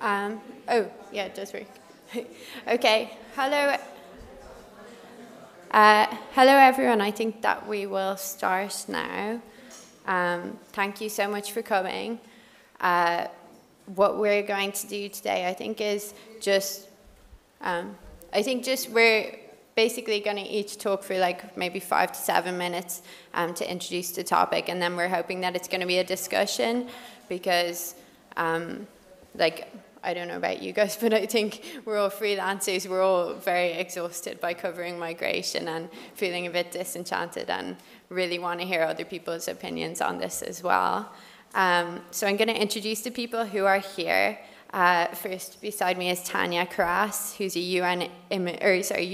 Oh, yeah, it does work. Okay, hello. Hello, everyone. I think that we will start now. Thank you so much for coming. What we're going to do today, I think, is just, we're basically going to each talk for like maybe 5 to 7 minutes to introduce the topic, and then we're hoping that it's going to be a discussion because, I don't know about you guys, but I think we're all freelancers. We're all very exhausted by covering migration and feeling a bit disenchanted and really want to hear other people's opinions on this as well. So I'm going to introduce the people who are here. First beside me is Tanya Karas, who's a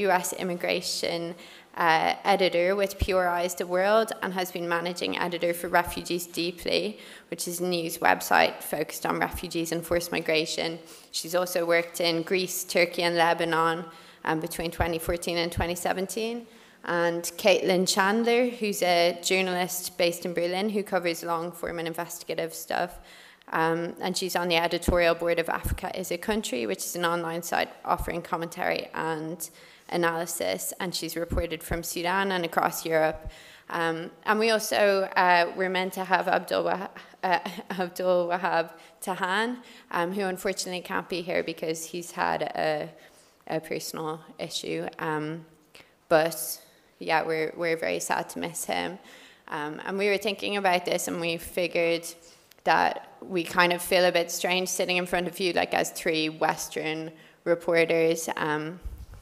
US immigration editor with Pure Eyes the World and has been managing editor for Refugees Deeply, which is a news website focused on refugees and forced migration. She's also worked in Greece, Turkey and Lebanon between 2014 and 2017. And Caitlin Chandler, who's a journalist based in Berlin who covers long-form and investigative stuff. And she's on the editorial board of Africa is a Country, which is an online site offering commentary and analysis, and she's reported from Sudan and across Europe. And we also were meant to have Abdul Wahab Tahan, who unfortunately can't be here because he's had a personal issue. But yeah, we're very sad to miss him. And we were thinking about this, and we figured that we kind of feel a bit strange sitting in front of you, like as 3 Western reporters,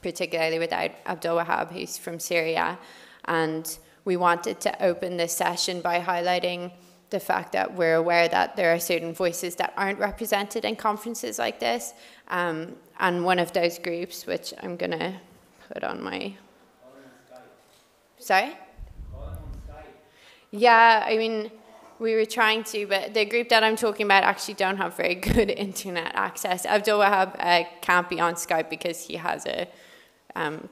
particularly without Abdul Wahab, who's from Syria. And we wanted to open this session by highlighting the fact that we're aware that there are certain voices that aren't represented in conferences like this. And one of those groups, which I'm going to put on my... Sorry? Yeah, I mean, we were trying to, but the group that I'm talking about actually don't have very good internet access. Abdul Wahab can't be on Skype because he has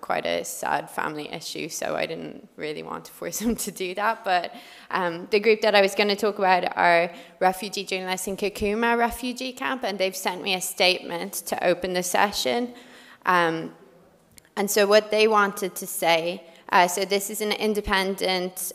quite a sad family issue, so I didn't really want to force him to do that. But the group that I was going to talk about are refugee journalists in Kakuma refugee camp, and they've sent me a statement to open the session. And so what they wanted to say, so this is an independent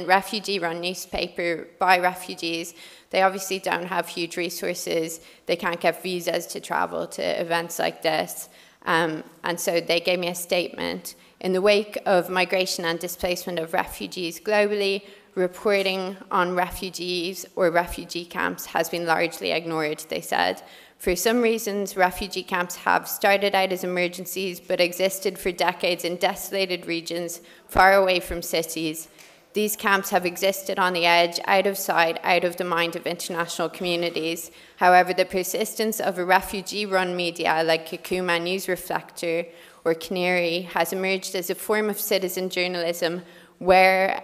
refugee-run newspaper by refugees. They obviously don't have huge resources. They can't get visas to travel to events like this. And so they gave me a statement. In the wake of migration and displacement of refugees globally, reporting on refugees or refugee camps has been largely ignored, they said. For some reasons, refugee camps have started out as emergencies but existed for decades in desolated regions far away from cities. These camps have existed on the edge, out of sight, out of the mind of international communities. However, the persistence of a refugee-run media like Kakuma News Reflector or Canary has emerged as a form of citizen journalism where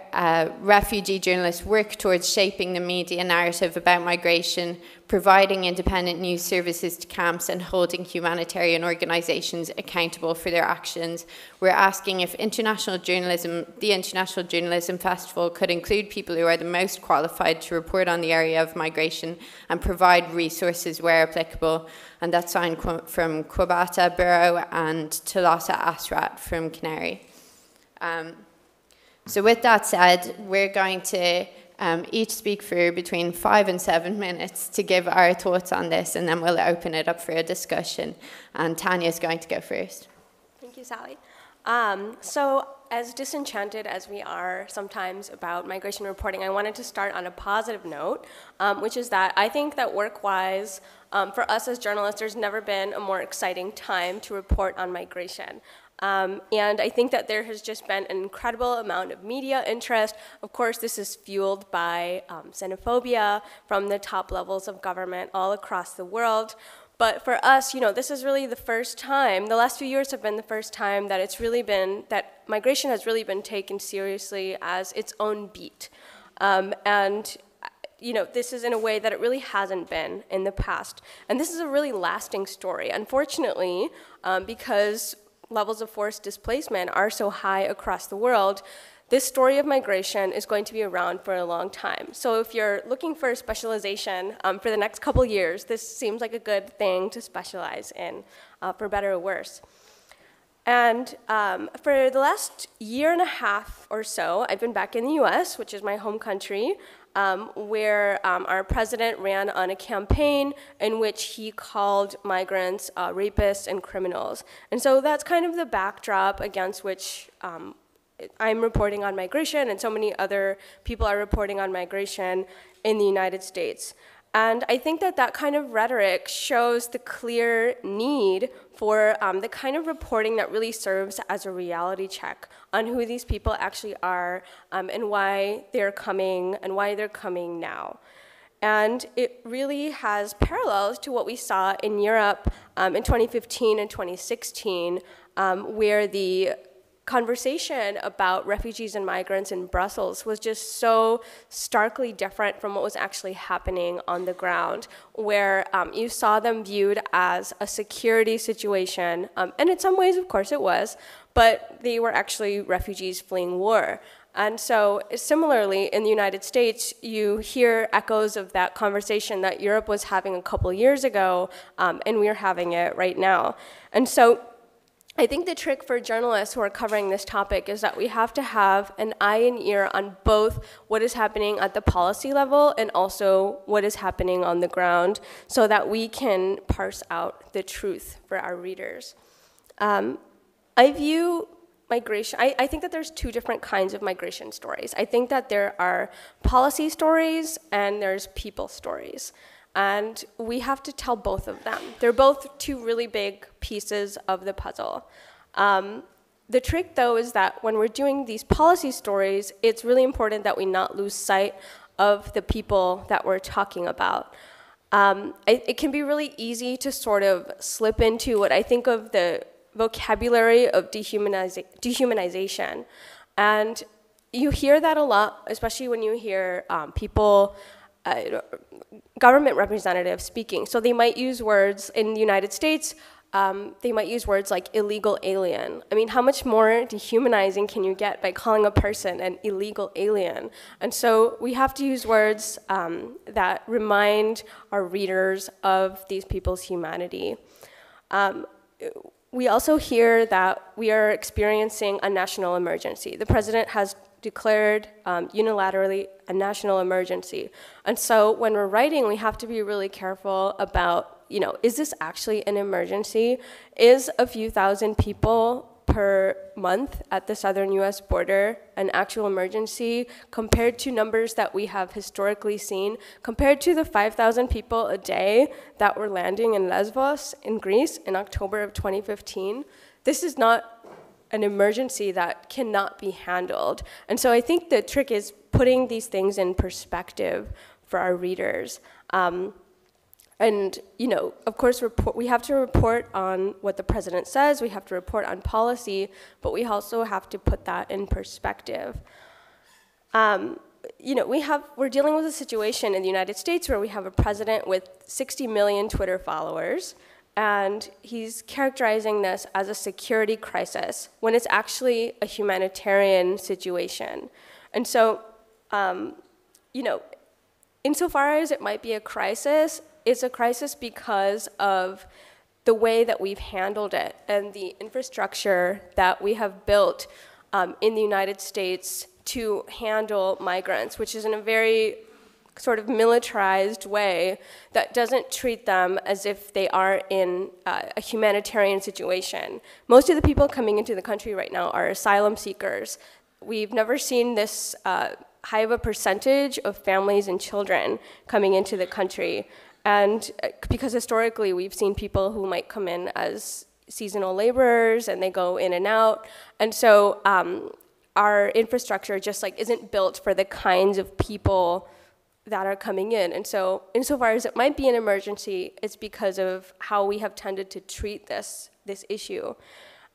refugee journalists work towards shaping the media narrative about migration, providing independent news services to camps, and holding humanitarian organizations accountable for their actions. We're asking if the International Journalism Festival could include people who are the most qualified to report on the area of migration and provide resources where applicable. And that's signed from Kwabata Burrow and Talata Asrat from Canary. So with that said, we're going to each speak for between 5 and 7 minutes to give our thoughts on this, and then we'll open it up for a discussion. And Tanya's going to go first. Thank you, Sally. So as disenchanted as we are sometimes about migration reporting, I wanted to start on a positive note, which is that I think that work-wise, for us as journalists, there's never been a more exciting time to report on migration. And I think that there has just been an incredible amount of media interest. Of course, this is fueled by xenophobia from the top levels of government all across the world. But for us, this is really the first time, the last few years have been the first time that that migration has really been taken seriously as its own beat. This is in a way that it really hasn't been in the past. And this is a really lasting story. Unfortunately, because levels of forced displacement are so high across the world, this story of migration is going to be around for a long time. So if you're looking for a specialization for the next couple years, this seems like a good thing to specialize in, for better or worse. And for the last year and a half or so, I've been back in the US, which is my home country, where our president ran on a campaign in which he called migrants rapists and criminals. And so that's kind of the backdrop against which I'm reporting on migration, and so many other people are reporting on migration in the United States. And I think that that kind of rhetoric shows the clear need for the kind of reporting that really serves as a reality check on who these people actually are and why they're coming now. And it really has parallels to what we saw in Europe in 2015 and 2016, where the conversation about refugees and migrants in Brussels was just so starkly different from what was actually happening on the ground, where you saw them viewed as a security situation, and in some ways, of course, it was, but they were actually refugees fleeing war. And so similarly, in the United States, you hear echoes of that conversation that Europe was having a couple years ago, and we're having it right now. And so I think the trick for journalists who are covering this topic is that we have to have an eye and ear on both what is happening at the policy level and also what is happening on the ground so that we can parse out the truth for our readers. I view migration, I think that there's two different kinds of migration stories. I think that there are policy stories and there's people stories. And we have to tell both of them. They're both two really big pieces of the puzzle. The trick, though, is that when we're doing these policy stories, it's really important that we not lose sight of the people that we're talking about. It can be really easy to sort of slip into what I think of the vocabulary of dehumanization. And you hear that a lot, especially when you hear people, government representatives speaking. So they might use words in the United States, they might use words like illegal alien. I mean, how much more dehumanizing can you get by calling a person an illegal alien? And so we have to use words that remind our readers of these people's humanity. We also hear that we are experiencing a national emergency. The president has declared unilaterally a national emergency. And so when we're writing, we have to be really careful about, is this actually an emergency? Is a few thousand people per month at the southern US border an actual emergency compared to numbers that we have historically seen, compared to the 5,000 people a day that were landing in Lesbos in Greece in October of 2015? This is not an emergency that cannot be handled. And so I think the trick is putting these things in perspective for our readers. And, of course, we have to report on what the president says, we have to report on policy, but we also have to put that in perspective. We're dealing with a situation in the United States where we have a president with 60 million Twitter followers, and he's characterizing this as a security crisis when it's actually a humanitarian situation. And so, insofar as it might be a crisis, it's a crisis because of the way that we've handled it and the infrastructure that we have built in the United States to handle migrants, which is in a very sort of militarized way that doesn't treat them as if they are in a humanitarian situation. Most of the people coming into the country right now are asylum seekers. We've never seen this high of a percentage of families and children coming into the country. And because historically we've seen people who might come in as seasonal laborers and they go in and out. And so our infrastructure just isn't built for the kinds of people that are coming in. And so insofar as it might be an emergency, it's because of how we have tended to treat this issue.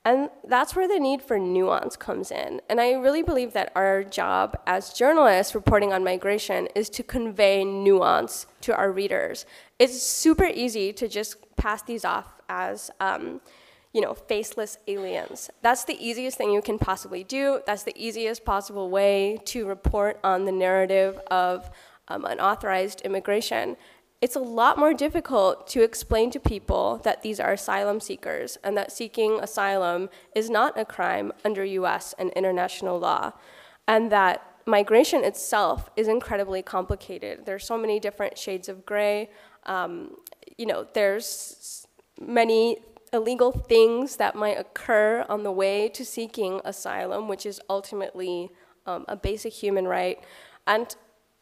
And that's where the need for nuance comes in. And I really believe that our job as journalists reporting on migration is to convey nuance to our readers. It's super easy to just pass these off as, faceless aliens. That's the easiest thing you can possibly do. That's the easiest possible way to report on the narrative of unauthorized immigration. It's a lot more difficult to explain to people that these are asylum seekers and that seeking asylum is not a crime under US and international law, and that migration itself is incredibly complicated. There's so many different shades of gray. There's many illegal things that might occur on the way to seeking asylum, which is ultimately a basic human right. And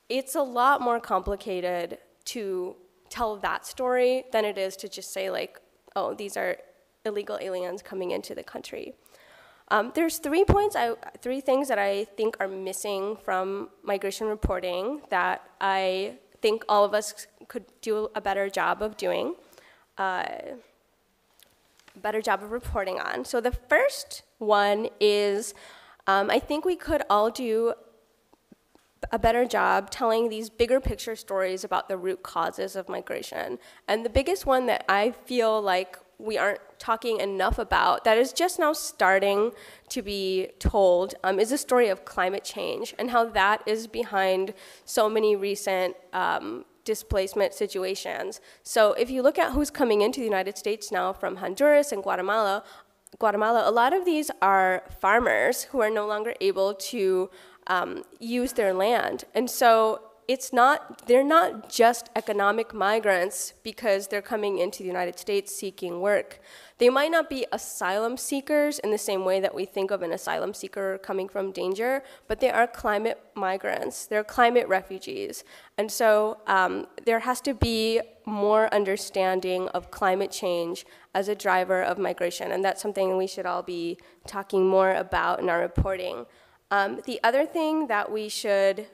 it's a lot more complicated to tell that story than it is to just say like, oh, these are illegal aliens coming into the country. There's 3 things that I think are missing from migration reporting that I think all of us could do a better job of doing. Better job of reporting on. So the first one is, I think we could all do a better job telling these bigger picture stories about the root causes of migration. And the biggest one that I feel like we aren't talking enough about, that is just now starting to be told, is the story of climate change and how that is behind so many recent displacement situations. So if you look at who's coming into the United States now from Honduras and Guatemala, a lot of these are farmers who are no longer able to use their land. And so they're not just economic migrants because they're coming into the United States seeking work. They might not be asylum seekers in the same way that we think of an asylum seeker coming from danger, but they are climate migrants. They're climate refugees. And so there has to be more understanding of climate change as a driver of migration, and that's something we should all be talking more about in our reporting. The other thing that we should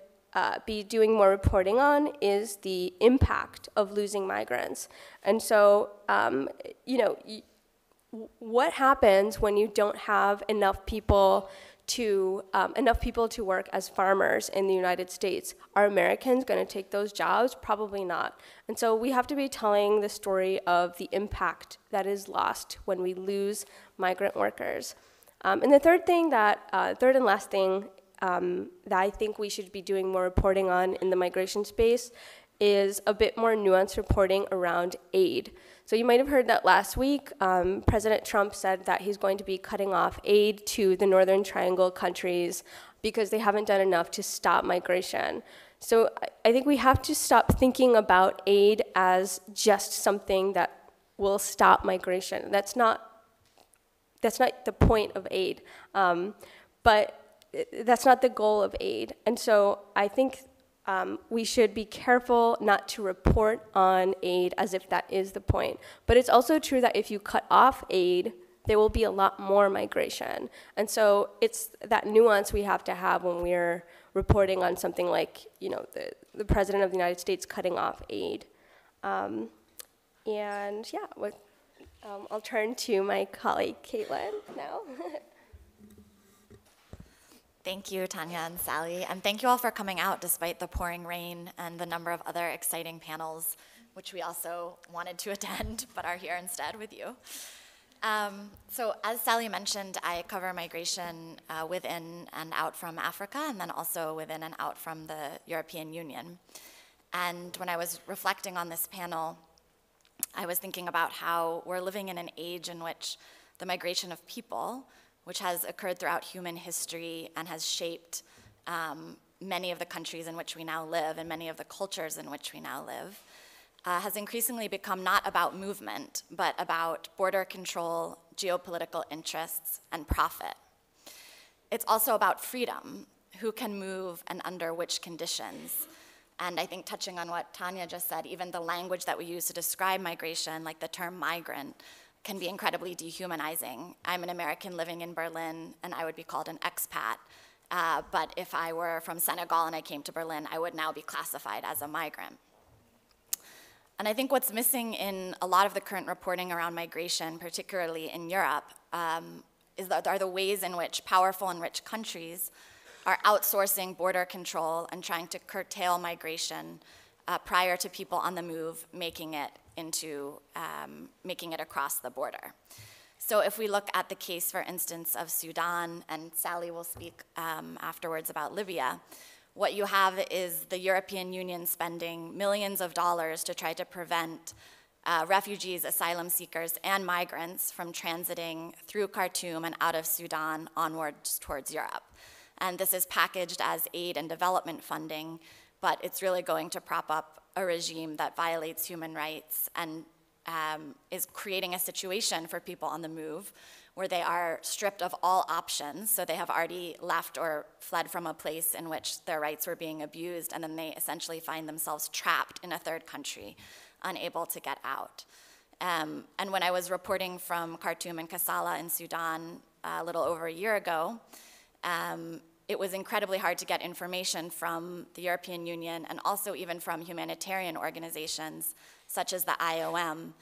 be doing more reporting on is the impact of losing migrants. And so, what happens when you don't have enough people to work as farmers in the United States? Are Americans going to take those jobs? Probably not. And so we have to be telling the story of the impact that is lost when we lose migrant workers. And the third and last thing that I think we should be doing more reporting on in the migration space is a bit more nuanced reporting around aid. So you might have heard that last week, President Trump said that he's going to be cutting off aid to the Northern Triangle countries because they haven't done enough to stop migration. So I think we have to stop thinking about aid as just something that will stop migration. That's not the point of aid, but that's not the goal of aid. And so I think we should be careful not to report on aid as if that is the point. But it's also true that if you cut off aid, there will be a lot more migration. And so it's that nuance we have to have when we're reporting on something like, the President of the United States cutting off aid. I'll turn to my colleague, Caitlin, now. Thank you, Tanya and Sally, and thank you all for coming out despite the pouring rain and the number of other exciting panels, which we also wanted to attend, but are here instead with you. So as Sally mentioned, I cover migration within and out from Africa, and then also within and out from the European Union. And when I was reflecting on this panel, I was thinking about how we're living in an age in which the migration of people, which has occurred throughout human history and has shaped many of the countries in which we now live and many of the cultures in which we now live, has increasingly become not about movement, but about border control, geopolitical interests, and profit. It's also about freedom, who can move and under which conditions. And I think touching on what Tanya just said, even the language that we use to describe migration, like the term migrant, can be incredibly dehumanizing. I'm an American living in Berlin, and I would be called an expat. But if I were from Senegal and I came to Berlin, I would now be classified as a migrant. And I think what's missing in a lot of the current reporting around migration, particularly in Europe, are the ways in which powerful and rich countries are outsourcing border control and trying to curtail migration prior to people on the move making it across the border. So if we look at the case, for instance, of Sudan, and Sally will speak afterwards about Libya, what you have is the European Union spending millions of dollars to try to prevent refugees, asylum seekers, and migrants from transiting through Khartoum and out of Sudan onwards towards Europe. And this is packaged as aid and development funding, but it's really going to prop up a regime that violates human rights and is creating a situation for people on the move where they are stripped of all options. So they have already left or fled from a place in which their rights were being abused, and then they essentially find themselves trapped in a third country, unable to get out. And when I was reporting from Khartoum and Kassala in Sudan a little over a year ago, it was incredibly hard to get information from the European Union and also even from humanitarian organizations such as the IOM,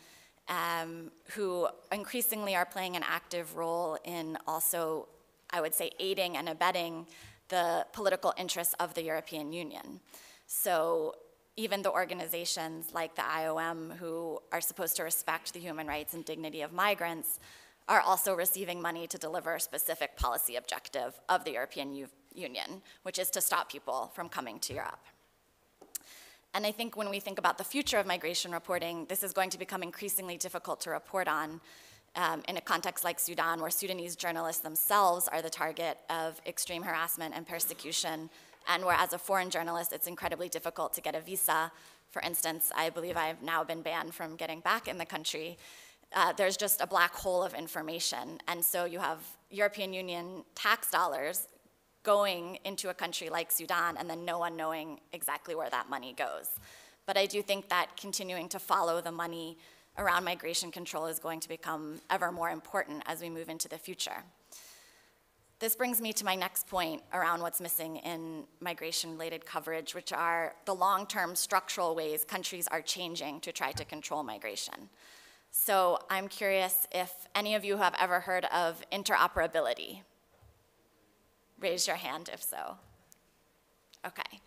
who increasingly are playing an active role in also, I would say, aiding and abetting the political interests of the European Union. So even the organizations like the IOM, who are supposed to respect the human rights and dignity of migrants, are also receiving money to deliver a specific policy objective of the European Union, which is to stop people from coming to Europe. And I think when we think about the future of migration reporting, this is going to become increasingly difficult to report on in a context like Sudan, where Sudanese journalists themselves are the target of extreme harassment and persecution, and where as a foreign journalist, it's incredibly difficult to get a visa. For instance, I believe I've now been banned from getting back in the country. There's just a black hole of information. And so you have European Union tax dollars going into a country like Sudan and then no one knowing exactly where that money goes. But I do think that continuing to follow the money around migration control is going to become ever more important as we move into the future. This brings me to my next point around what's missing in migration-related coverage, which are the long-term structural ways countries are changing to try to control migration. So I'm curious if any of you have ever heard of interoperability. Raise your hand if so. Okay.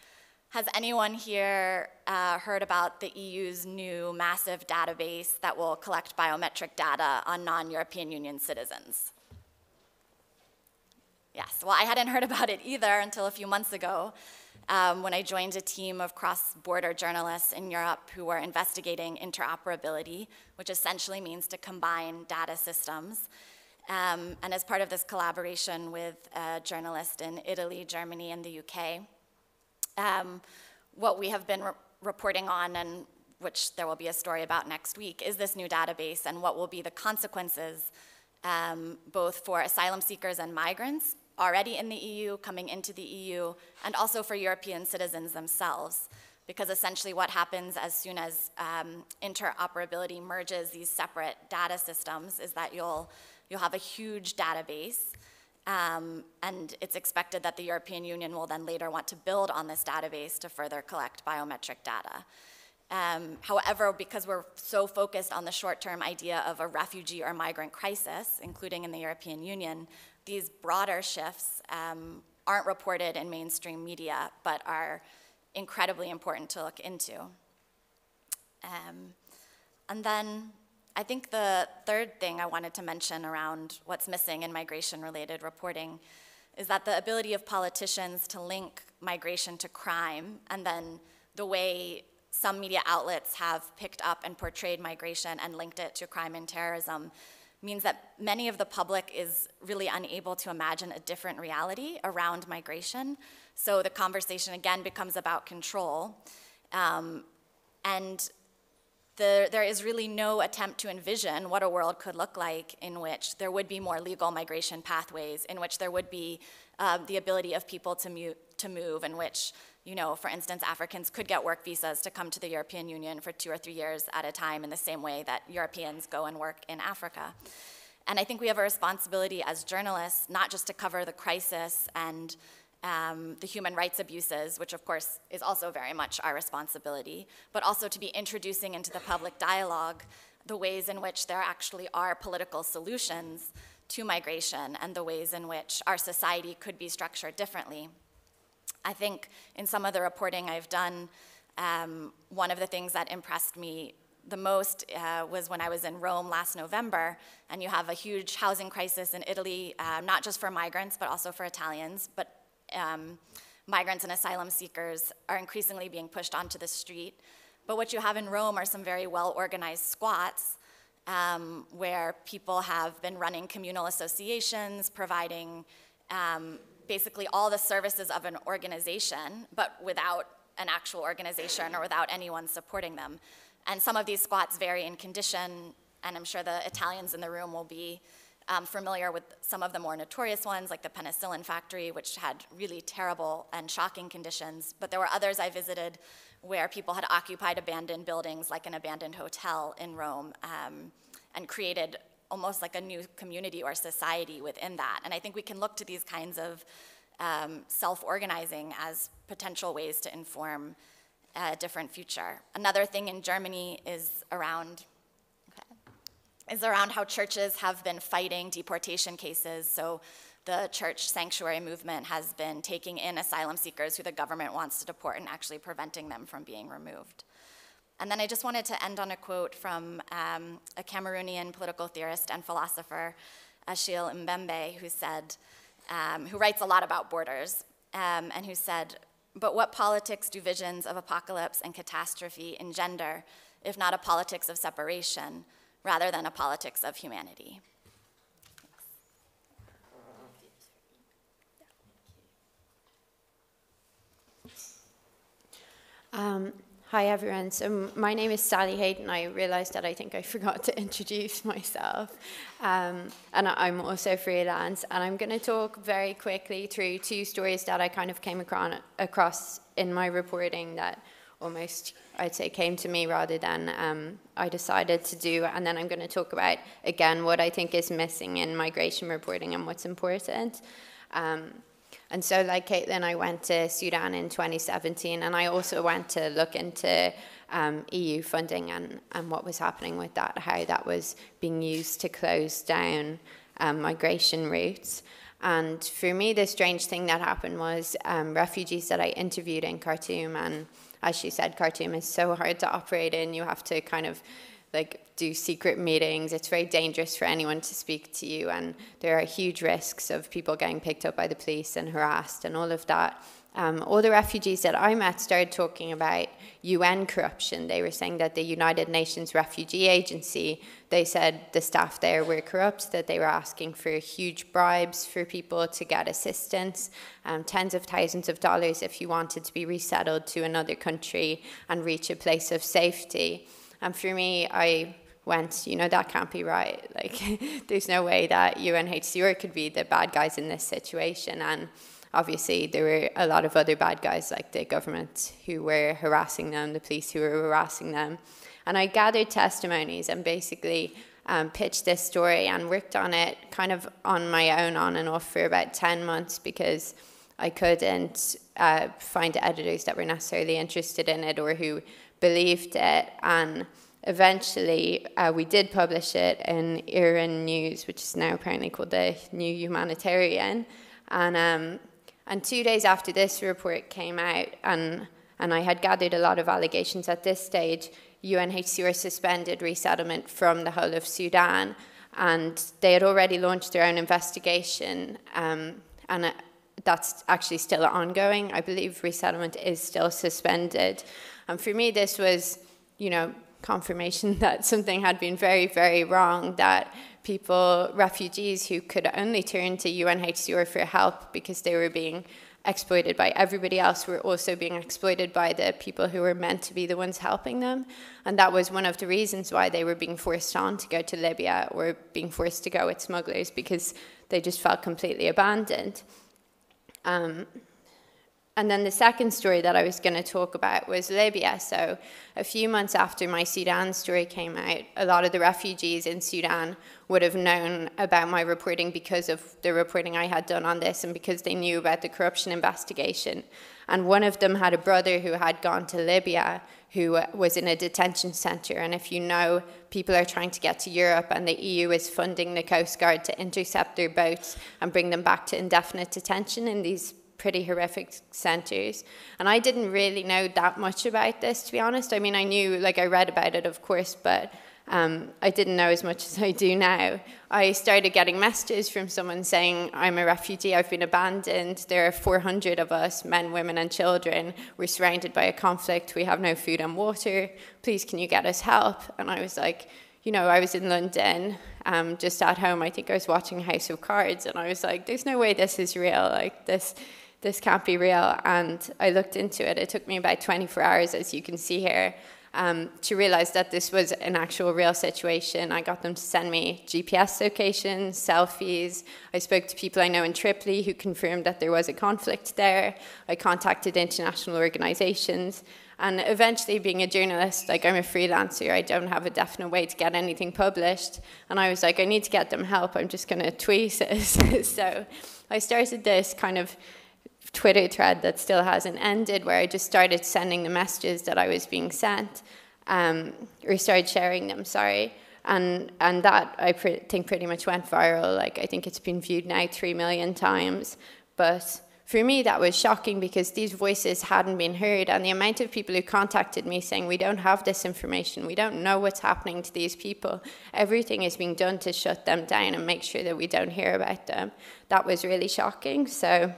Has anyone here heard about the EU's new massive database that will collect biometric data on non-European Union citizens? Yes, well, I hadn't heard about it either until a few months ago when I joined a team of cross-border journalists in Europe who were investigating interoperability, which essentially means to combine data systems. And as part of this collaboration with a journalist in Italy, Germany, and the UK, what we have been reporting on, and which there will be a story about next week, is this new database and what will be the consequences both for asylum seekers and migrants already in the EU, coming into the EU, and also for European citizens themselves. Because essentially what happens as soon as interoperability merges these separate data systems is that you'll have a huge database, and it's expected that the European Union will then later want to build on this database to further collect biometric data. However, because we're so focused on the short-term idea of a refugee or migrant crisis, including in the European Union, these broader shifts aren't reported in mainstream media, but are incredibly important to look into. And then I think the third thing I wanted to mention around what's missing in migration-related reporting is that the ability of politicians to link migration to crime, and then the way some media outlets have picked up and portrayed migration and linked it to crime and terrorism, means that many of the public is really unable to imagine a different reality around migration. So the conversation again becomes about control. And there is really no attempt to envision what a world could look like in which there would be more legal migration pathways, in which there would be the ability of people to move, in which, you know, for instance, Africans could get work visas to come to the European Union for 2 or 3 years at a time in the same way that Europeans go and work in Africa. And I think we have a responsibility as journalists, not just to cover the crisis and the human rights abuses, which of course is also very much our responsibility, but also to be introducing into the public dialogue the ways in which there actually are political solutions to migration and the ways in which our society could be structured differently. I think in some of the reporting I've done, one of the things that impressed me the most was when I was in Rome last November, and you have a huge housing crisis in Italy, not just for migrants, but also for Italians. But migrants and asylum seekers are increasingly being pushed onto the street. But what you have in Rome are some very well-organized squats where people have been running communal associations, providing basically all the services of an organization, but without an actual organization or without anyone supporting them. And some of these squats vary in condition, and I'm sure the Italians in the room will be familiar with some of the more notorious ones, like the penicillin factory, which had really terrible and shocking conditions. But there were others I visited where people had occupied abandoned buildings, like an abandoned hotel in Rome, and created almost like a new community or society within that. And I think we can look to these kinds of self-organizing as potential ways to inform a different future. Another thing in Germany is around how churches have been fighting deportation cases. So the church sanctuary movement has been taking in asylum seekers who the government wants to deport and actually preventing them from being removed. And then I just wanted to end on a quote from a Cameroonian political theorist and philosopher, Achille Mbembe, who said, who writes a lot about borders, and who said, "But what politics do visions of apocalypse and catastrophe engender, if not a politics of separation, rather than a politics of humanity?" Hi everyone, so my name is Sally Hayden. I realized that I think I forgot to introduce myself. And I'm also freelance, and I'm going to talk very quickly through two stories that I kind of came across in my reporting that almost, I'd say, came to me rather than I decided to do. And then I'm going to talk about, again, what I think is missing in migration reporting and what's important. And so, like Caitlin, I went to Sudan in 2017, and I also went to look into EU funding and what was happening with that, how that was being used to close down migration routes. And for me, the strange thing that happened was refugees that I interviewed in Khartoum, and as she said, Khartoum is so hard to operate in. You have to kind of do secret meetings. It's very dangerous for anyone to speak to you, and there are huge risks of people getting picked up by the police and harassed and all of that. All the refugees that I met started talking about UN corruption. They were saying that the United Nations Refugee Agency, they said the staff there were corrupt, that they were asking for huge bribes for people to get assistance, tens of thousands of dollars if you wanted to be resettled to another country and reach a place of safety. And for me, I went, that can't be right. There's no way that UNHCR could be the bad guys in this situation. And obviously, there were a lot of other bad guys, like the government who were harassing them, the police who were harassing them. And I gathered testimonies and basically pitched this story and worked on it kind of on my own, on and off, for about 10 months because I couldn't find editors that were necessarily interested in it or who believed it. And eventually we did publish it in Iran News, which is now apparently called the New Humanitarian. And 2 days after this report came out, and I had gathered a lot of allegations at this stage, UNHCR suspended resettlement from the whole of Sudan, and they had already launched their own investigation, and that's actually still ongoing. I believe resettlement is still suspended. And for me, this was, confirmation that something had been very, very wrong, that people, refugees who could only turn to UNHCR for help because they were being exploited by everybody else, were also being exploited by the people who were meant to be the ones helping them. And that was one of the reasons why they were being forced on to go to Libya or being forced to go with smugglers, because they just felt completely abandoned. And then the second story that I was going to talk about was Libya. So a few months after my Sudan story came out, a lot of the refugees in Sudan would have known about my reporting because of the reporting I had done on this and because they knew about the corruption investigation. And one of them had a brother who had gone to Libya, who was in a detention center. And if you know, people are trying to get to Europe, and the EU is funding the coastguard to intercept their boats and bring them back to indefinite detention in these pretty horrific centers. And I didn't really know that much about this, to be honest. I mean, I knew, like, I read about it, of course, but I didn't know as much as I do now. I started getting messages from someone saying, I'm a refugee, I've been abandoned, there are 400 of us, men, women, and children. We're surrounded by a conflict, we have no food and water, please can you get us help? And I was like, you know, I was in London, just at home, I think I was watching House of Cards, and I was like, there's no way this is real, like, this can't be real. And I looked into it. It took me about 24 hours, as you can see here, to realize that this was an actual real situation. I got them to send me GPS locations, selfies. I spoke to people I know in Tripoli who confirmed that there was a conflict there. I contacted international organizations. And eventually, being a journalist, like, I'm a freelancer, I don't have a definite way to get anything published. And I was like, I need to get them help, I'm just going to tweet it. So I started this kind of Twitter thread that still hasn't ended, where I just started sending the messages that I was being sent, or started sharing them, sorry. And that, I think, pretty much went viral. Like, I think it's been viewed now 3 million times. But for me, that was shocking because these voices hadn't been heard. And the amount of people who contacted me saying, we don't have this information, we don't know what's happening to these people, everything is being done to shut them down and make sure that we don't hear about them. That was really shocking. So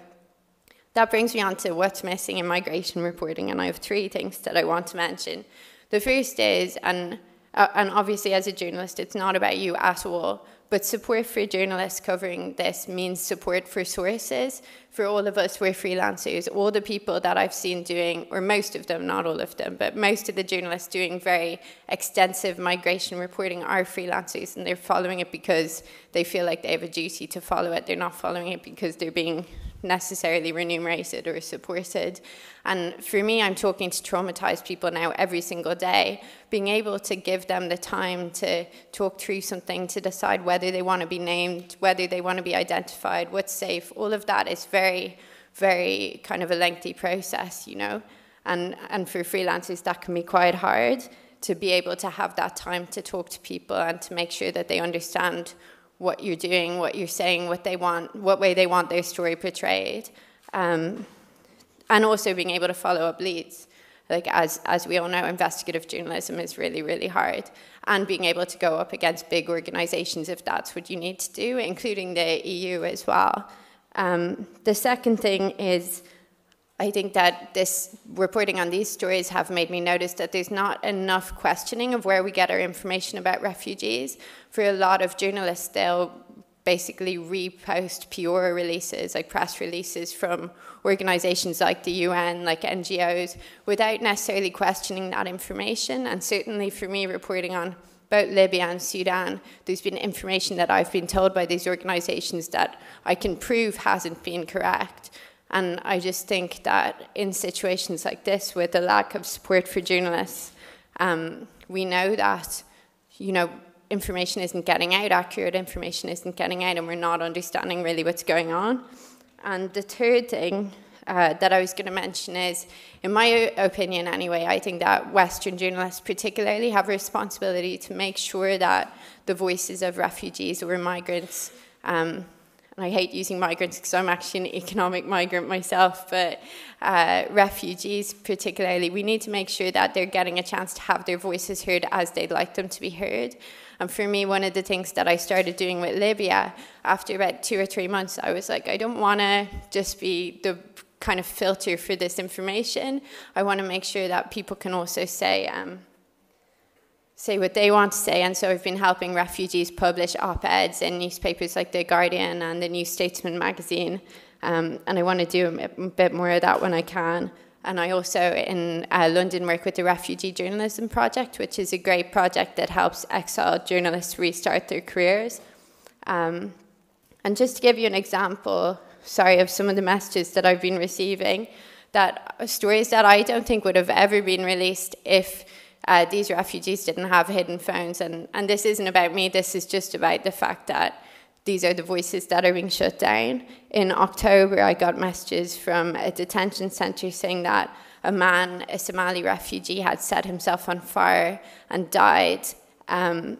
that brings me on to what's missing in migration reporting, and I have 3 things that I want to mention. The first is, and obviously as a journalist, it's not about you at all, but support for journalists covering this means support for sources. For all of us, we're freelancers. All the people that I've seen doing, or most of them, not all of them, but most of the journalists doing very extensive migration reporting are freelancers, and they're following it because they feel like they have a duty to follow it. They're not following it because they're being necessarily remunerated or supported. And for me, I'm talking to traumatized people now every single day, being able to give them the time to talk through something, to decide whether they want to be named, whether they want to be identified, what's safe. All of that is very, very kind of a lengthy process, you know. And for freelancers, that can be quite hard to be able to have that time to talk to people and to make sure that they understand what you're doing, what you're saying, what they want, what way they want their story portrayed. And also being able to follow up leads. Like, as we all know, investigative journalism is really, really hard. And being able to go up against big organizations if that's what you need to do, including the EU as well. The second thing is, I think that this reporting on these stories have made me notice that there's not enough questioning of where we get our information about refugees. For a lot of journalists, they'll basically repost PR releases, like press releases from organizations like the UN, like NGOs, without necessarily questioning that information. And certainly for me, reporting on both Libya and Sudan, there's been information that I've been told by these organizations that I can prove hasn't been correct. And I just think that in situations like this, with the lack of support for journalists, we know that, you know, information isn't getting out, accurate information isn't getting out, and we're not understanding really what's going on. And the third thing that I was going to mention is, in my opinion anyway, I think that Western journalists particularly have a responsibility to make sure that the voices of refugees or migrants, and I hate using migrants because I'm actually an economic migrant myself, but refugees particularly, we need to make sure that they're getting a chance to have their voices heard as they'd like them to be heard. And for me, one of the things that I started doing with Libya, after about 2 or 3 months, I was like, I don't want to just be the kind of filter for this information. I want to make sure that people can also say what they want to say. And so I've been helping refugees publish op-eds in newspapers like The Guardian and the New Statesman magazine. And I want to do a bit more of that when I can. And I also, in London, work with the Refugee Journalism Project, which is a great project that helps exiled journalists restart their careers. And just to give you an example, of some of the messages that I've been receiving, that stories that I don't think would have ever been released if these refugees didn't have hidden phones. And this isn't about me, this is just about the fact that these are the voices that are being shut down. In October, I got messages from a detention center saying that a man, a Somali refugee, had set himself on fire and died. And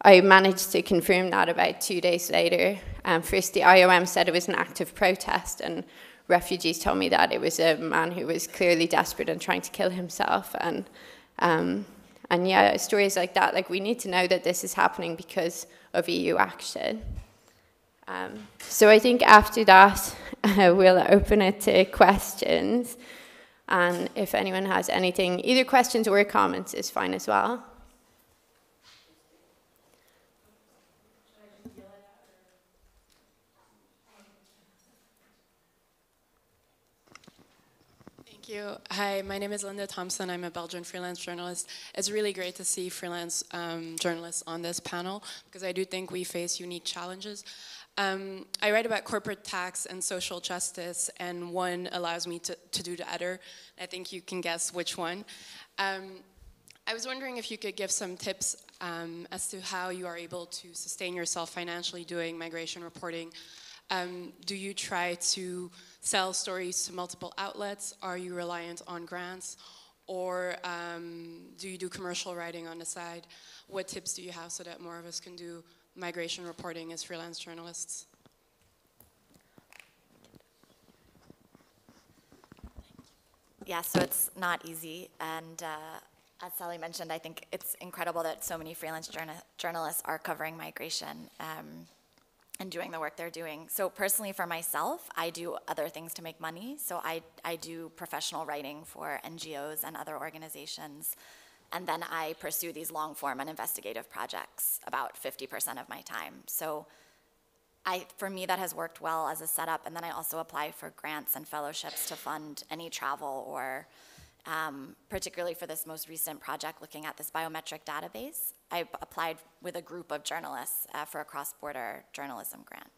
I managed to confirm that about 2 days later. First, the IOM said it was an act of protest, and refugees told me that it was a man who was clearly desperate and trying to kill himself. And yeah, stories like that, like we need to know that this is happening because of EU action. So I think after that, we'll open it to questions. And if anyone has anything, either questions or comments is fine as well. Thank you. Hi, my name is Linda Thompson. I'm a Belgian freelance journalist. It's really great to see freelance journalists on this panel because I do think we face unique challenges. I write about corporate tax and social justice, and one allows me to do the other. I think you can guess which one. I was wondering if you could give some tips as to how you are able to sustain yourself financially doing migration reporting. Do you try to sell stories to multiple outlets? Are you reliant on grants? Or do you do commercial writing on the side? What tips do you have so that more of us can do migration reporting as freelance journalists? Yeah, so it's not easy. And as Sally mentioned, I think it's incredible that so many freelance journalists are covering migration and doing the work they're doing. So personally for myself, I do other things to make money. So I do professional writing for NGOs and other organizations. And then I pursue these long form and investigative projects about 50% of my time. So for me, that has worked well as a setup. And then I also apply for grants and fellowships to fund any travel or particularly for this most recent project looking at this biometric database, I applied with a group of journalists for a cross-border journalism grant.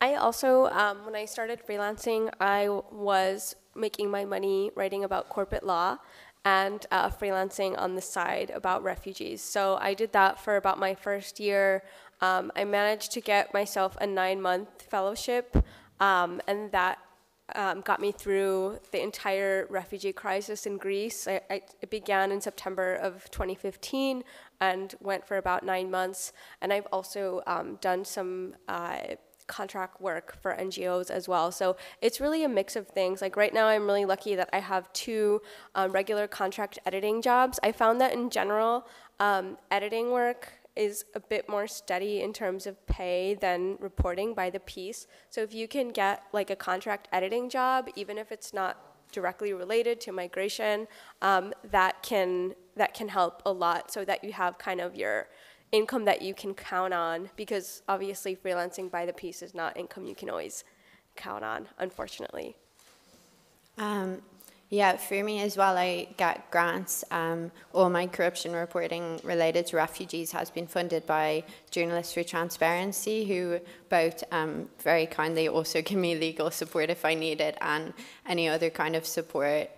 I also, when I started freelancing, I was making my money writing about corporate law and freelancing on the side about refugees. So I did that for about my first year. I managed to get myself a 9-month fellowship, and that got me through the entire refugee crisis in Greece. It began in September of 2015 and went for about 9 months. And I've also done some contract work for NGOs as well. So it's really a mix of things. Like right now, I'm really lucky that I have 2 regular contract editing jobs. I found that in general, editing work is a bit more steady in terms of pay than reporting by the piece. So if you can get like a contract editing job, even if it's not directly related to migration, that can help a lot so that you have kind of your income that you can count on, because obviously freelancing by the piece is not income you can always count on, unfortunately. Yeah, for me as well, I get grants. All my corruption reporting related to refugees has been funded by Journalists for Transparency, who both very kindly also give me legal support if I need it, and any other kind of support,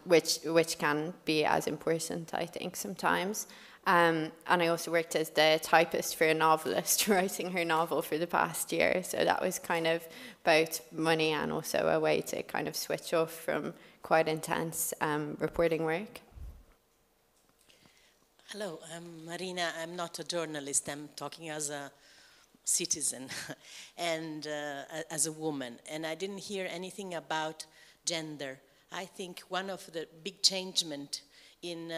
which can be as important, I think, sometimes. And I also worked as the typist for a novelist writing her novel for the past year. So that was kind of both money and also a way to kind of switch off from quite intense reporting work. Hello, I'm Marina. I'm not a journalist. I'm talking as a citizen and as a woman. And I didn't hear anything about gender. I think one of the big changements in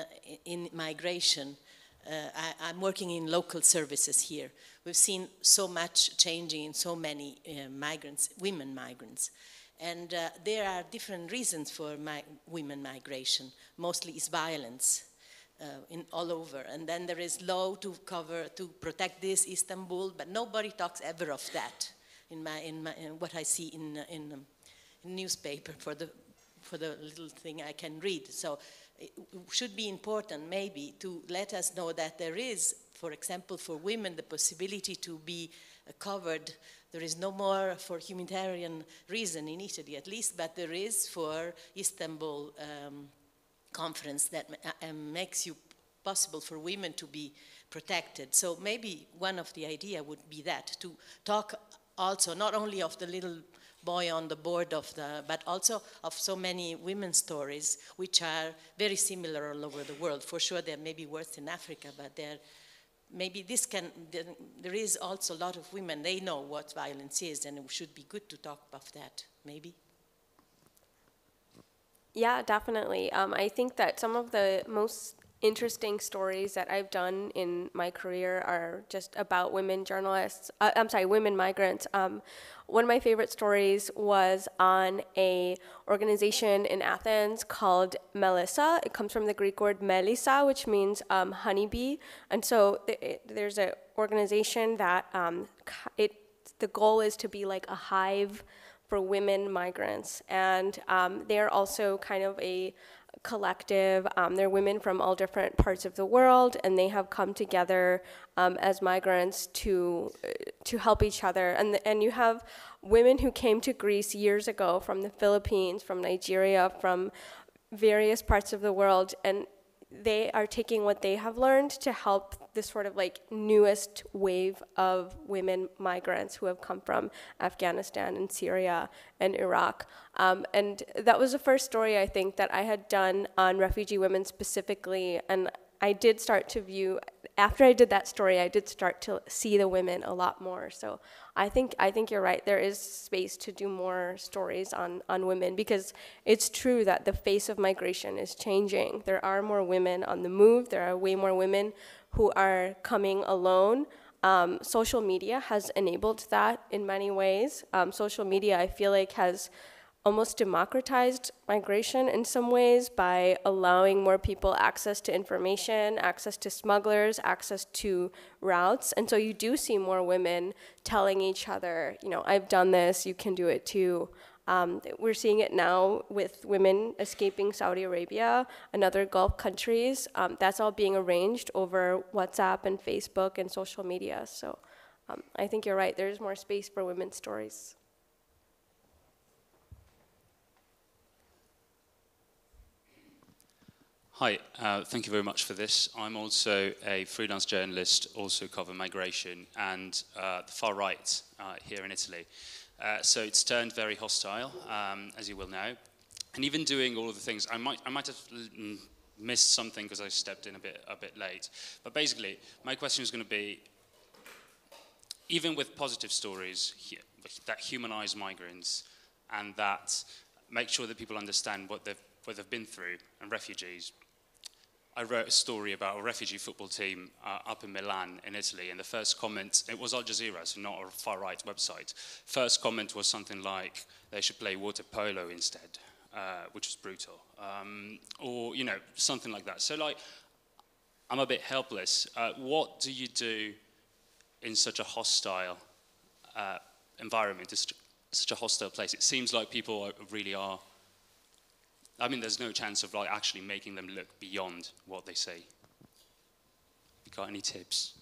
migration, I'm working in local services here. We've seen so much changing in so many migrants, women migrants. And there are different reasons for women migration. Mostly it's violence all over. And then there is law to protect this, Istanbul, but nobody talks ever of that in what I see in newspaper for the little thing I can read. So it should be important maybe to let us know that there is, for example, for women, the possibility to be covered. There is no more for humanitarian reason in Italy, at least, but there is for Istanbul conference that makes you possible for women to be protected. So maybe one of the idea would be that, to talk also not only of the little boy on the board of but also of so many women's stories, which are very similar all over the world. For sure, they're maybe worse in Africa, but maybe there is also a lot of women, they know what violence is, and it should be good to talk about that, maybe. Yeah, definitely. I think that some of the most interesting stories that I've done in my career are just about women journalists, women migrants. One of my favorite stories was on a organization in Athens called Melissa. It comes from the Greek word melissa, which means honeybee. And so there's an organization that the goal is to be like a hive for women migrants. And they're also kind of a collective. They're women from all different parts of the world, and they have come together as migrants to help each other. And you have women who came to Greece years ago from the Philippines, from Nigeria, from various parts of the world, and they are taking what they have learned to help this sort of like newest wave of women migrants who have come from Afghanistan and Syria and Iraq. And that was the first story I think that I had done on refugee women specifically. And I did start to view, after I did that story, I did start to see the women a lot more. So I think you're right. There is space to do more stories on women, because it's true that the face of migration is changing. There are more women on the move. There are way more women who are coming alone. Social media has enabled that in many ways. Social media, I feel like, has almost democratized migration in some ways by allowing more people access to information, access to smugglers, access to routes. And so you do see more women telling each other, you know, I've done this, you can do it too. We're seeing it now with women escaping Saudi Arabia and other Gulf countries. That's all being arranged over WhatsApp and Facebook and social media. So I think you're right, there's more space for women's stories. Hi, thank you very much for this. I'm also a freelance journalist, also cover migration and the far right here in Italy. So it's turned very hostile, as you will know. And even doing all of the things, I might have missed something because I stepped in a bit late. But basically, my question is going to be, even with positive stories that humanize migrants and that make sure that people understand what they've been through, and refugees, I wrote a story about a refugee football team up in Milan in Italy, and the first comment, it was Al Jazeera, so not a far-right website. First comment was something like, they should play water polo instead, which was brutal. Or, you know, something like that. So, like, I'm a bit helpless. What do you do in such a hostile environment, such a hostile place? It seems like people really are, I mean, there's no chance of like actually making them look beyond what they say. You got any tips?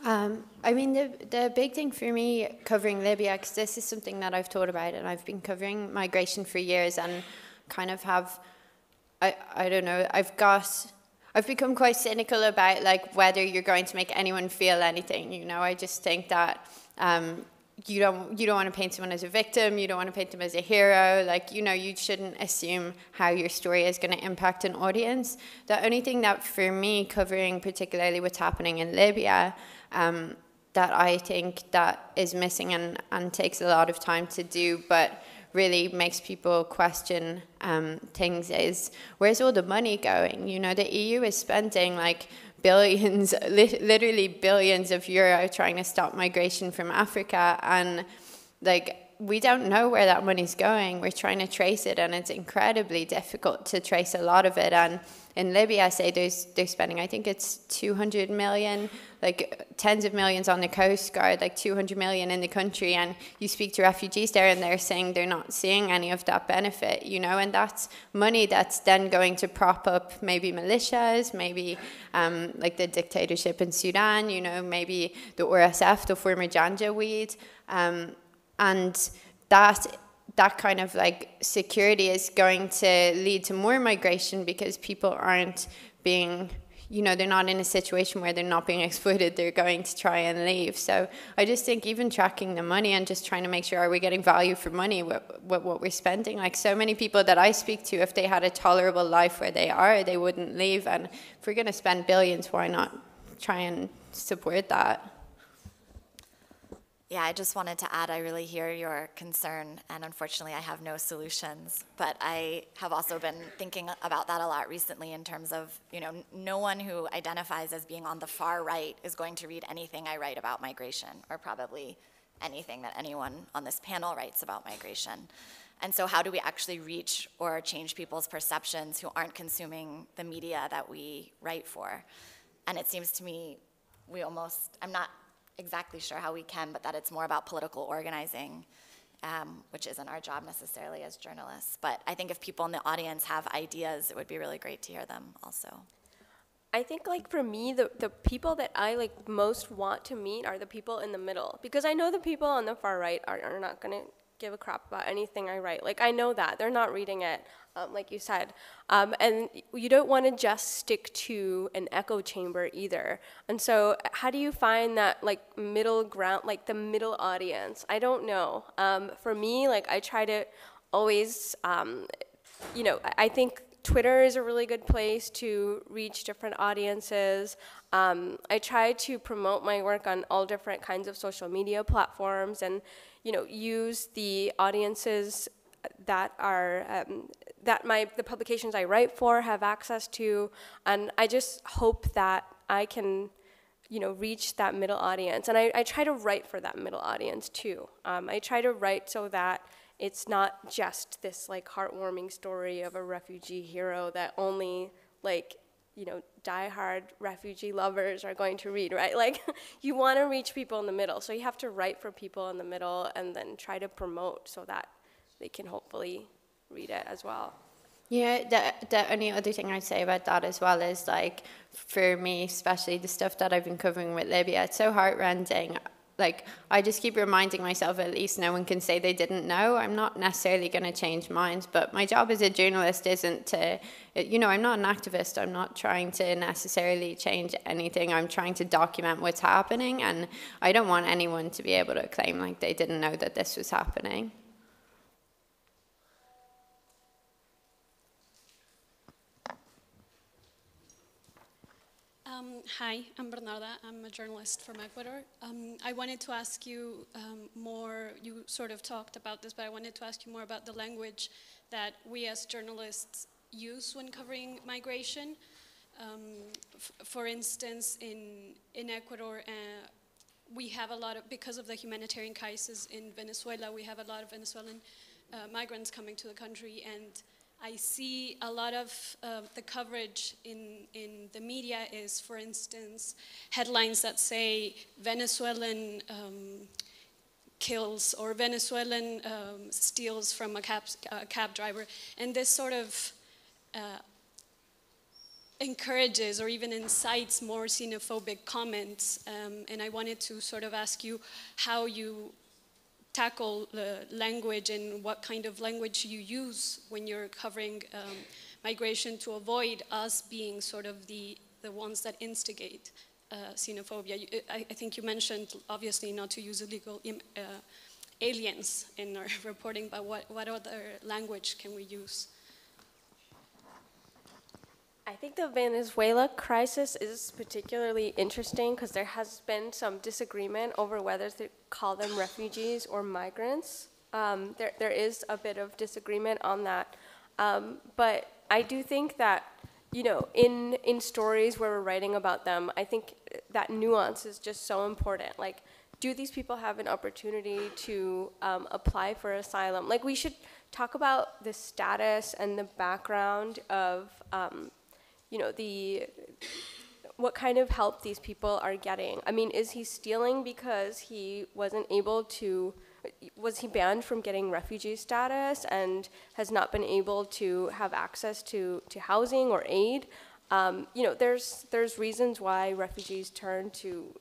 I mean, the big thing for me covering Libya, because this is something that I've thought about, and I've been covering migration for years, and kind of have, I don't know, I've become quite cynical about like whether you're going to make anyone feel anything. You know, I just think that you don't want to paint someone as a victim. You don't want to paint them as a hero. Like, you know, you shouldn't assume how your story is going to impact an audience. The only thing that for me, covering particularly what's happening in Libya, that I think that is missing and takes a lot of time to do, but really makes people question things is, where's all the money going? You know, the EU is spending like billions, literally billions of euro trying to stop migration from Africa, and like we don't know where that money's going. We're trying to trace it, and it's incredibly difficult to trace a lot of it. And in Libya, I say they're spending, I think it's 200 million, like tens of millions on the coastguard, like 200 million in the country. And you speak to refugees there, and they're saying they're not seeing any of that benefit, you know, and that's money that's then going to prop up maybe militias, maybe like the dictatorship in Sudan, you know, maybe the RSF, the former Janjaweed, and that kind of like security is going to lead to more migration because people aren't being, you know, they're not in a situation where they're not being exploited, they're going to try and leave. So I just think even tracking the money and just trying to make sure, are we getting value for money with what we're spending? Like, so many people that I speak to, if they had a tolerable life where they are, they wouldn't leave. And if we're going to spend billions, why not try and support that? Yeah, I just wanted to add, I really hear your concern, and unfortunately I have no solutions, but I have also been thinking about that a lot recently in terms of, you know, no one who identifies as being on the far right is going to read anything I write about migration, or probably anything that anyone on this panel writes about migration. And so how do we actually reach or change people's perceptions who aren't consuming the media that we write for? And it seems to me I'm not exactly sure how we can, but that it's more about political organizing, which isn't our job necessarily as journalists. But I think if people in the audience have ideas, it would be really great to hear them also. I think, like, for me, the people that I like most want to meet are the people in the middle, because I know the people on the far right are not going to give a crap about anything I write. Like, I know that they're not reading it, like you said, and you don't want to just stick to an echo chamber either. And so how do you find that, like, middle ground, like the middle audience? I don't know. For me, like, I try to always, you know, I think Twitter is a really good place to reach different audiences. I try to promote my work on all different kinds of social media platforms, and, you know, use the audiences that are the publications I write for have access to, and I just hope that I can, you know, reach that middle audience. And I try to write for that middle audience too. I try to write so that it's not just this, like, heartwarming story of a refugee hero that only, like, you know, diehard refugee lovers are going to read, right? Like, you want to reach people in the middle, so you have to write for people in the middle and then try to promote so that they can hopefully read it as well. Yeah, the only other thing I'd say about that as well is, like, for me, especially the stuff that I've been covering with Libya, it's so heart-rending. Like, I just keep reminding myself, at least no one can say they didn't know. I'm not necessarily going to change minds, but my job as a journalist isn't to, you know, I'm not an activist. I'm not trying to necessarily change anything. I'm trying to document what's happening, and I don't want anyone to be able to claim like they didn't know that this was happening. Hi, I'm Bernarda. I'm a journalist from Ecuador. I wanted to ask you more, you sort of talked about this, but I wanted to ask you more about the language that we as journalists use when covering migration. For instance, in Ecuador, we have a lot of, because of the humanitarian crisis in Venezuela, we have a lot of Venezuelan migrants coming to the country, and I see a lot of the coverage in the media is, for instance, headlines that say Venezuelan kills or Venezuelan steals from a cab driver. And this sort of encourages or even incites more xenophobic comments. And I wanted to sort of ask you how you tackle the language and what kind of language you use when you're covering migration to avoid us being sort of the ones that instigate xenophobia. I think you mentioned, obviously, not to use illegal aliens in our reporting, but what other language can we use? I think the Venezuela crisis is particularly interesting because there has been some disagreement over whether to call them refugees or migrants. There is a bit of disagreement on that. But I do think that, you know, in stories where we're writing about them, I think that nuance is just so important. Like, do these people have an opportunity to apply for asylum? Like, we should talk about the status and the background of you know, what kind of help these people are getting. I mean, is he stealing because he wasn't able to, was he banned from getting refugee status and has not been able to have access to housing or aid? You know, there's reasons why refugees turn to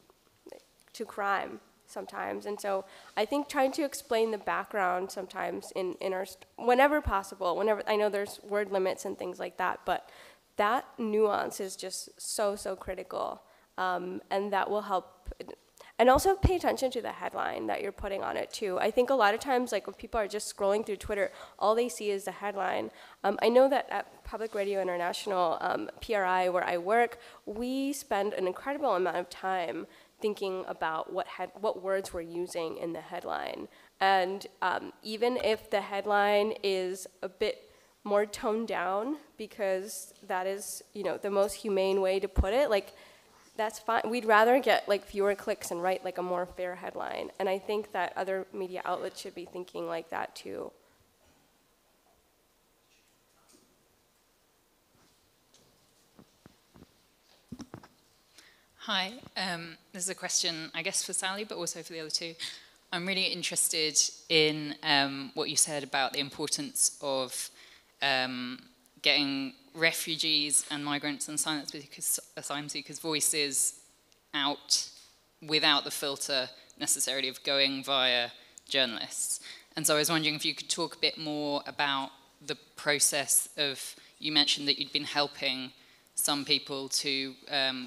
crime sometimes. And so I think trying to explain the background sometimes in our, whenever possible, whenever, I know there's word limits and things like that, but that nuance is just so, so critical. And that will help. And also pay attention to the headline that you're putting on it too. I think a lot of times, like when people are just scrolling through Twitter, all they see is the headline. I know that at Public Radio International, PRI, where I work, we spend an incredible amount of time thinking about what words we're using in the headline. And even if the headline is a bit more toned down, because that is, the most humane way to put it, like, that's fine. We'd rather get like fewer clicks and write like a more fair headline. And I think that other media outlets should be thinking like that too. Hi, this is a question, I guess, for Sally, but also for the other two. I'm really interested in what you said about the importance of getting refugees and migrants and asylum seekers' voices out without the filter necessarily of going via journalists. And so I was wondering if you could talk a bit more about the process of, you mentioned that you'd been helping some people to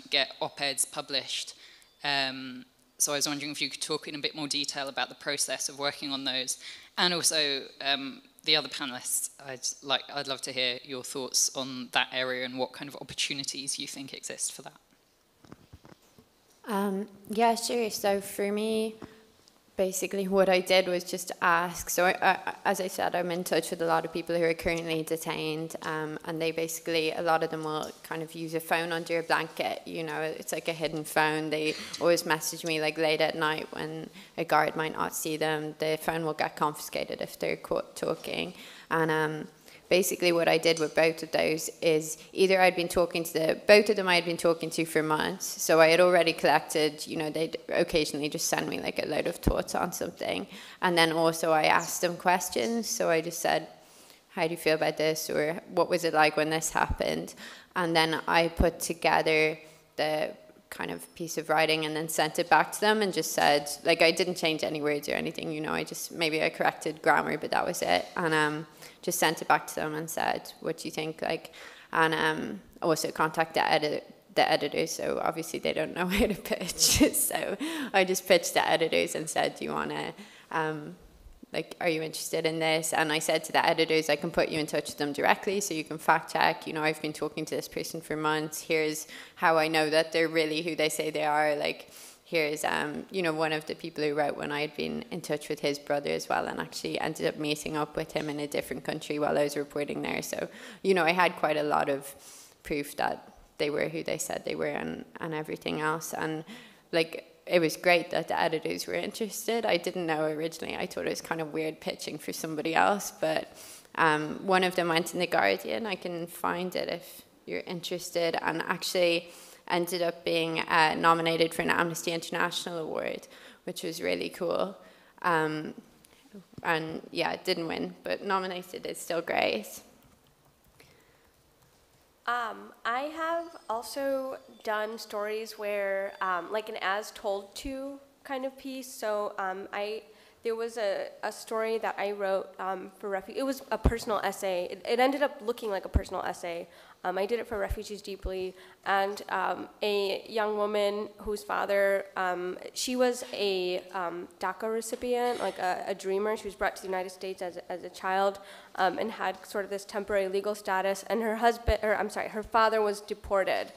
get op-eds published. So I was wondering if you could talk in a bit more detail about the process of working on those. And also, the other panelists, I'd love to hear your thoughts on that area and what kind of opportunities you think exist for that. Yeah, sure. So for me, basically what I did was just ask. So as I said, I'm in touch with a lot of people who are currently detained, and they basically, a lot of them will kind of use a phone under a blanket, it's like a hidden phone. They always message me like late at night when a guard might not see them. The phone will get confiscated if they're caught talking. And basically what I did with both of those is either I'd been talking to both of them I had been talking to for months, so I had already collected, they'd occasionally just send me like a load of thoughts on something, and then also I asked them questions. So I just said, how do you feel about this, or what was it like when this happened? And then I put together the kind of piece of writing and then sent it back to them and just said, like, I didn't change any words or anything, maybe I corrected grammar, but that was it. And just sent it back to them and said, what do you think? And also contact the editors, so obviously they don't know how to pitch. So I just pitched the editors and said, do you want to, are you interested in this? And I said to the editors, I can put you in touch with them directly so you can fact check. I've been talking to this person for months. Here's how I know that they're really who they say they are. Here's, one of the people who wrote when I had been in touch with his brother as well, and actually ended up meeting up with him in a different country while I was reporting there. So, I had quite a lot of proof that they were who they said they were and everything else. And, it was great that the editors were interested. I didn't know originally. I thought it was kind of weird pitching for somebody else, but one of them went in The Guardian. I can find it if you're interested, and actually ended up being nominated for an Amnesty International award, which was really cool. And yeah, it didn't win, but nominated is still great. I have also done stories where, like an as told to kind of piece. So there was a story that I wrote for refugees. It was a personal essay. It ended up looking like a personal essay. I did it for Refugees Deeply, and a young woman whose father, she was a DACA recipient, like a dreamer. She was brought to the United States as a child, and had sort of this temporary legal status, and her father was deported.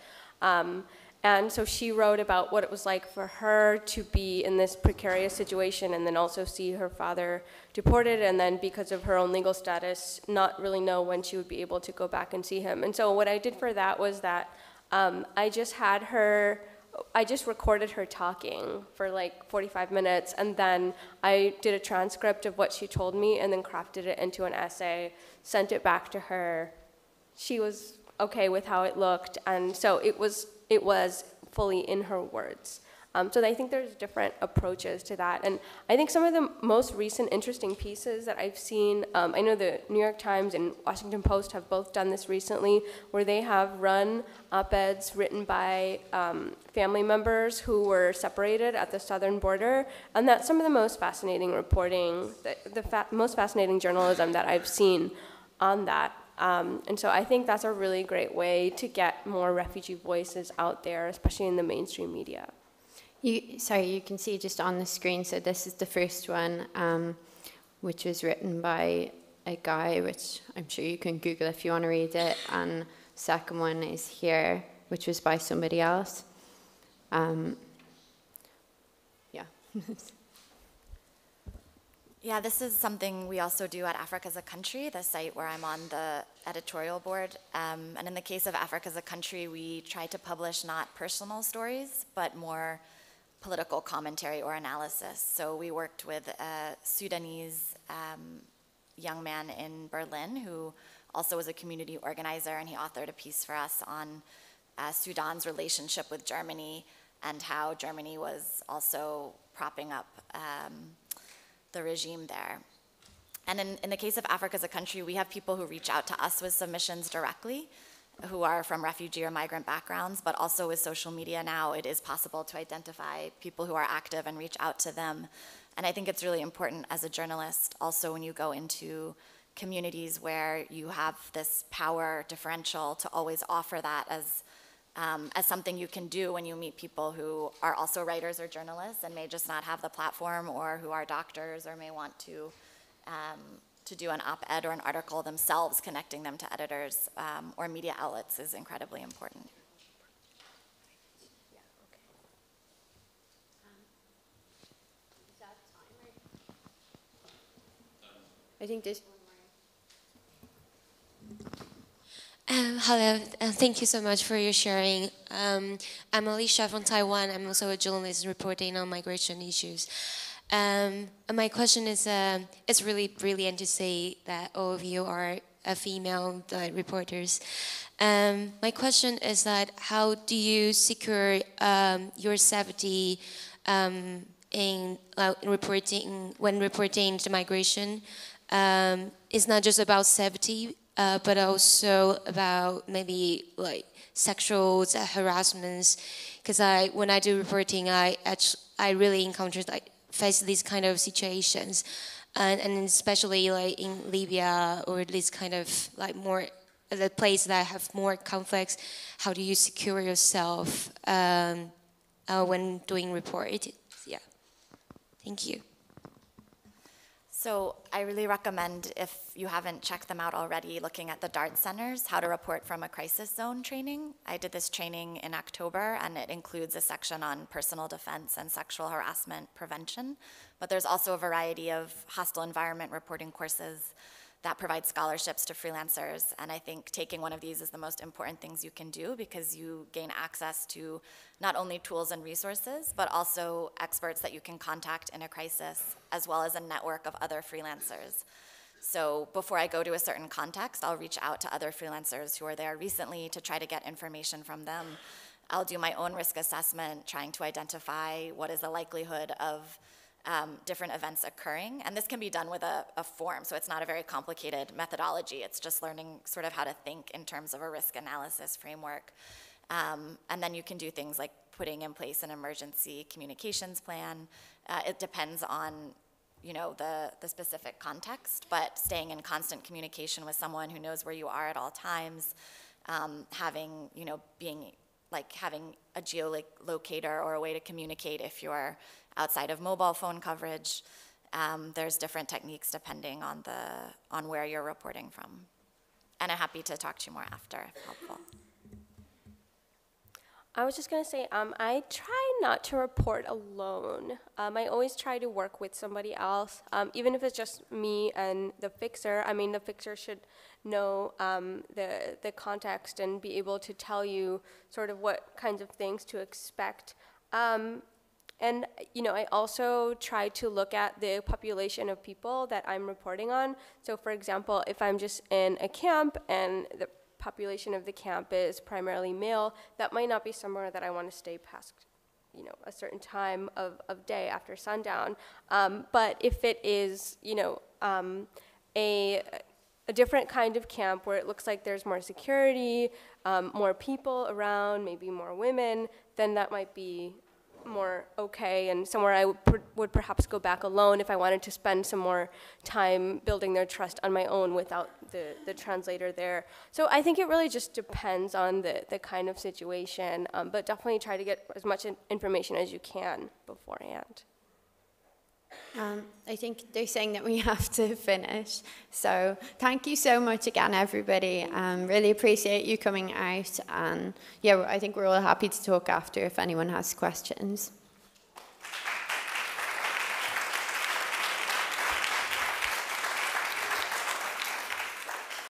And so she wrote about what it was like for her to be in this precarious situation and then also see her father deported, and then because of her own legal status, not really know when she would be able to go back and see him. And so what I did for that was that I just recorded her talking for like 45 minutes, and then I did a transcript of what she told me and then crafted it into an essay, sent it back to her. She was okay with how it looked, and so it was fully in her words. So I think there's different approaches to that. And I think some of the most recent interesting pieces that I've seen, I know the New York Times and Washington Post have both done this recently, where they have run op-eds written by family members who were separated at the southern border. And that's some of the most fascinating reporting, the most fascinating journalism that I've seen on that. And so I think that's a really great way to get more refugee voices out there, especially in the mainstream media. Sorry, you can see just on the screen, so this is the first one, which was written by a guy, which I'm sure you can Google if you want to read it, and second one is here, which was by somebody else. Yeah. Yeah, this is something we also do at Africa as a Country, the site where I'm on the editorial board. And in the case of Africa as a Country, we try to publish not personal stories, but more political commentary or analysis. So we worked with a Sudanese young man in Berlin who also was a community organizer, and he authored a piece for us on Sudan's relationship with Germany and how Germany was also propping up the regime there. And in the case of Africa as a Country, we have people who reach out to us with submissions directly, who are from refugee or migrant backgrounds, but also with social media now, it is possible to identify people who are active and reach out to them. And I think it's really important as a journalist, also when you go into communities where you have this power differential, to always offer that as something you can do when you meet people who are also writers or journalists and may just not have the platform, or who are doctors or may want to do an op-ed or an article themselves. Connecting them to editors or media outlets is incredibly important. I think this. Hello, thank you so much for your sharing. I'm Alicia from Taiwan. I'm also a journalist reporting on migration issues. My question is, it's really brilliant to see that all of you are female reporters. My question is that how do you secure your safety in reporting, when reporting the migration? It's not just about safety, but also about maybe like sexual harassments. Because when I do reporting, I really encounter face these kind of situations, and especially like in Libya or this kind of like more the place that have more conflicts. How do you secure yourself when doing report? Yeah, thank you. So I really recommend, if you haven't checked them out already, looking at the DART Center's How to Report from a Crisis Zone training. I did this training in October, and it includes a section on personal defense and sexual harassment prevention. But there's also a variety of hostile environment reporting courses that provide scholarships to freelancers. And I think taking one of these is the most important things you can do, because you gain access to not only tools and resources, but also experts that you can contact in a crisis, as well as a network of other freelancers. So before I go to a certain context, I'll reach out to other freelancers who are there recently to try to get information from them. I'll do my own risk assessment, trying to identify what is the likelihood of different events occurring. And this can be done with a form, so it's not a very complicated methodology. It's just learning sort of how to think in terms of a risk analysis framework. And then you can do things like putting in place an emergency communications plan. It depends on the specific context, but staying in constant communication with someone who knows where you are at all times, having a geolocator or a way to communicate if you're outside of mobile phone coverage. There's different techniques depending on where you're reporting from. And I'm happy to talk to you more after if helpful. I was just going to say, I try not to report alone. I always try to work with somebody else, even if it's just me and the fixer. I mean, the fixer should know the context and be able to tell you sort of what kinds of things to expect. And I also try to look at the population of people that I'm reporting on. So for example, if I'm just in a camp and the population of the camp is primarily male, that might not be somewhere that I want to stay past a certain time of day after sundown. But if it is a different kind of camp where it looks like there's more security, more people around, maybe more women, then that might be more okay, and somewhere I would perhaps go back alone if I wanted to spend some more time building their trust on my own without the translator there. So I think it really just depends on the kind of situation, but definitely try to get as much information as you can beforehand. I think they're saying that we have to finish. So thank you so much again, everybody. Really appreciate you coming out. And yeah, I think we're all happy to talk after if anyone has questions.